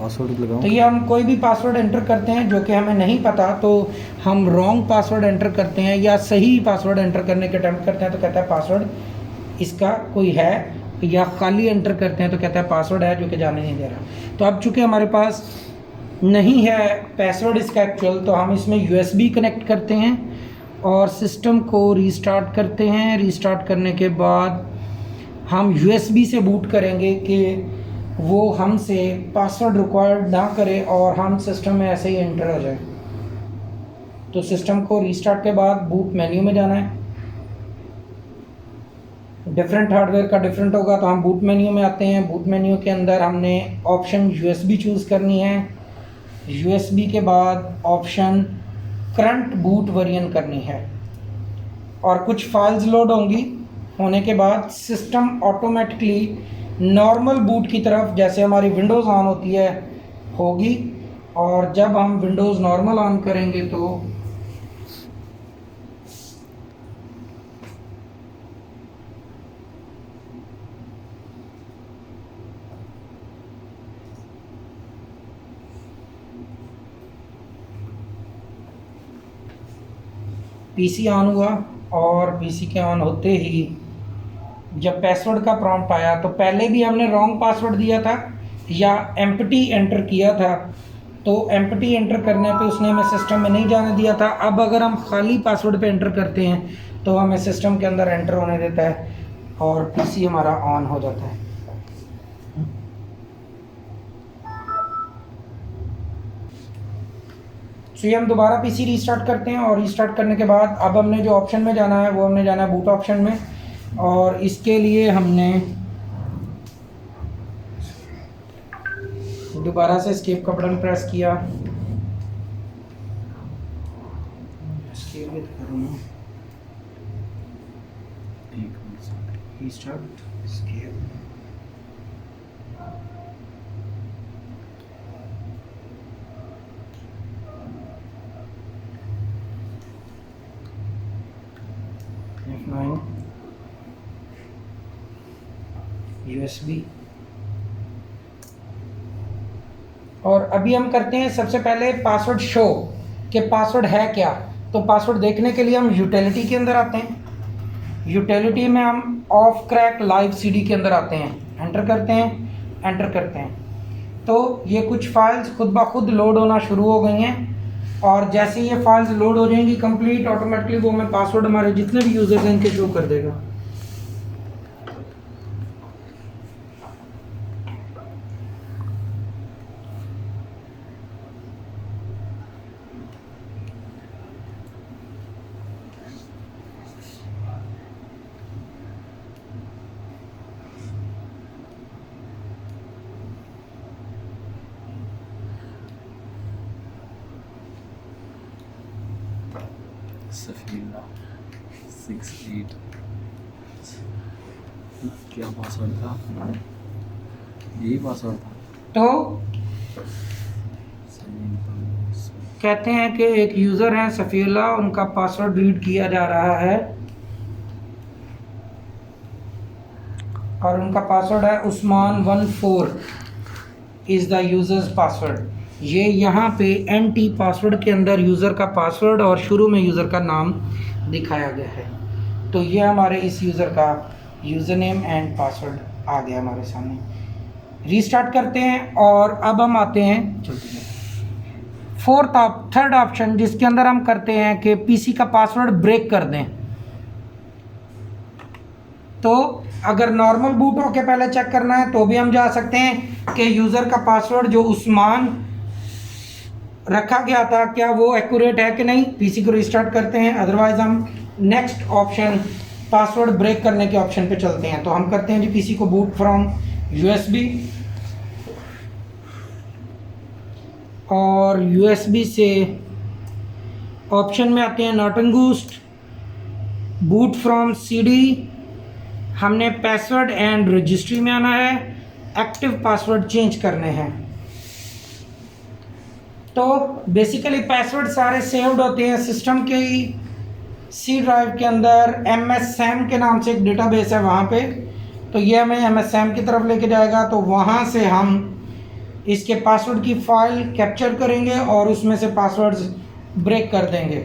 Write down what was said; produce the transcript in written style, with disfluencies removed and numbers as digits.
Password लगाऊं? तो ये हम कोई भी पासवर्ड एंटर करते हैं जो कि हमें नहीं पता, तो हम रॉन्ग पासवर्ड एंटर करते हैं या सही पासवर्ड एंटर करने के अटेम्प्ट करते हैं तो कहता है पासवर्ड इसका कोई है, या खाली एंटर करते हैं तो कहता है पासवर्ड है जो कि जाने नहीं दे रहा। तो अब चूँकि हमारे पास नहीं है पासवर्ड इसका एक्चुअल, तो हम इसमें USB कनेक्ट करते हैं और सिस्टम को रीस्टार्ट करते हैं। रीस्टार्ट करने के बाद हम USB से बूट करेंगे कि वो हमसे पासवर्ड रिक्वायर्ड ना करे और हम सिस्टम में ऐसे ही एंटर हो जाए। तो सिस्टम को रीस्टार्ट के बाद बूट मेन्यू में जाना है। डिफरेंट हार्डवेयर का डिफरेंट होगा, तो हम बूट मेन्यू में आते हैं। बूट मेन्यू के अंदर हमने ऑप्शन USB चूज़ करनी है। USB के बाद ऑप्शन करंट बूट वेरिएंट करनी है और कुछ फाइल्स लोड होंगी। होने के बाद सिस्टम ऑटोमेटिकली नॉर्मल बूट की तरफ, जैसे हमारी विंडोज़ ऑन होती है, होगी। और जब हम विंडोज़ नॉर्मल ऑन करेंगे तो PC ऑन हुआ और PC के ऑन होते ही जब पासवर्ड का प्रॉम्प्ट आया, तो पहले भी हमने रॉन्ग पासवर्ड दिया था या एम्प्टी एंटर किया था, तो एम्प्टी एंटर करने पे उसने हमें सिस्टम में नहीं जाने दिया था। अब अगर हम खाली पासवर्ड पे एंटर करते हैं तो हमें सिस्टम के अंदर एंटर होने देता है और PC हमारा ऑन हो जाता है। तो ये हम दोबारा PC रीस्टार्ट करते हैं और रीस्टार्ट करने के बाद अब हमने जो ऑप्शन में जाना है वो हमने जाना है बूट ऑप्शन में, और इसके लिए हमने दोबारा से एस्केप का बटन प्रेस किया। एस्केप भी कर रहा हूँ, रीस्टार्ट एस्केप। F9 USB। और अभी हम करते हैं सबसे पहले पासवर्ड शो कि पासवर्ड है क्या। तो पासवर्ड देखने के लिए हम यूटिलिटी के अंदर आते हैं। यूटिलिटी में हम ऑफ क्रैक लाइव CD के अंदर आते हैं, एंटर करते हैं, एंटर करते हैं। तो ये कुछ फाइल्स खुद ब खुद लोड होना शुरू हो गई हैं और जैसे ये फाइल्स लोड हो जाएंगी कंप्लीट, ऑटोमेटिकली वो हमें पासवर्ड हमारे जितने भी यूजर्स हैं इनके शो कर देगा। सफीला 68 क्या पासवर्ड था? यही पासवर्ड था। तो कहते हैं कि एक यूज़र है सफ़ीला, उनका पासवर्ड रीड किया जा रहा है और उनका पासवर्ड है Usman14 is the users password. ये यहाँ पे NT पासवर्ड के अंदर यूज़र का पासवर्ड और शुरू में यूज़र का नाम दिखाया गया है। तो ये हमारे इस यूज़र का यूज़र नेम एंड पासवर्ड आ गया हमारे सामने। रीस्टार्ट करते हैं और अब हम आते हैं थर्ड ऑप्शन, जिसके अंदर हम करते हैं कि PC का पासवर्ड ब्रेक कर दें। तो अगर नॉर्मल बूट हो के पहले चेक करना है तो भी हम जा सकते हैं कि यूज़र का पासवर्ड जो उस्मान रखा गया था क्या वो एक्यूरेट है कि नहीं। PC को रिस्टार्ट करते हैं, अदरवाइज़ हम नेक्स्ट ऑप्शन पासवर्ड ब्रेक करने के ऑप्शन पे चलते हैं। तो हम करते हैं जी PC को बूट फ्रॉम USB और USB से ऑप्शन में आते हैं नॉर्टन गूस्ट, बूट फ्रॉम CD। हमने पासवर्ड एंड रजिस्ट्री में आना है, एक्टिव पासवर्ड चेंज करने हैं। तो बेसिकली पासवर्ड सारे सेव्ड होते हैं सिस्टम के ही C ड्राइव के अंदर। MSSAM के नाम से एक डेटाबेस है वहाँ पे, तो ये हमें MSSAM की तरफ लेके जाएगा। तो वहाँ से हम इसके पासवर्ड की फ़ाइल कैप्चर करेंगे और उसमें से पासवर्ड्स ब्रेक कर देंगे।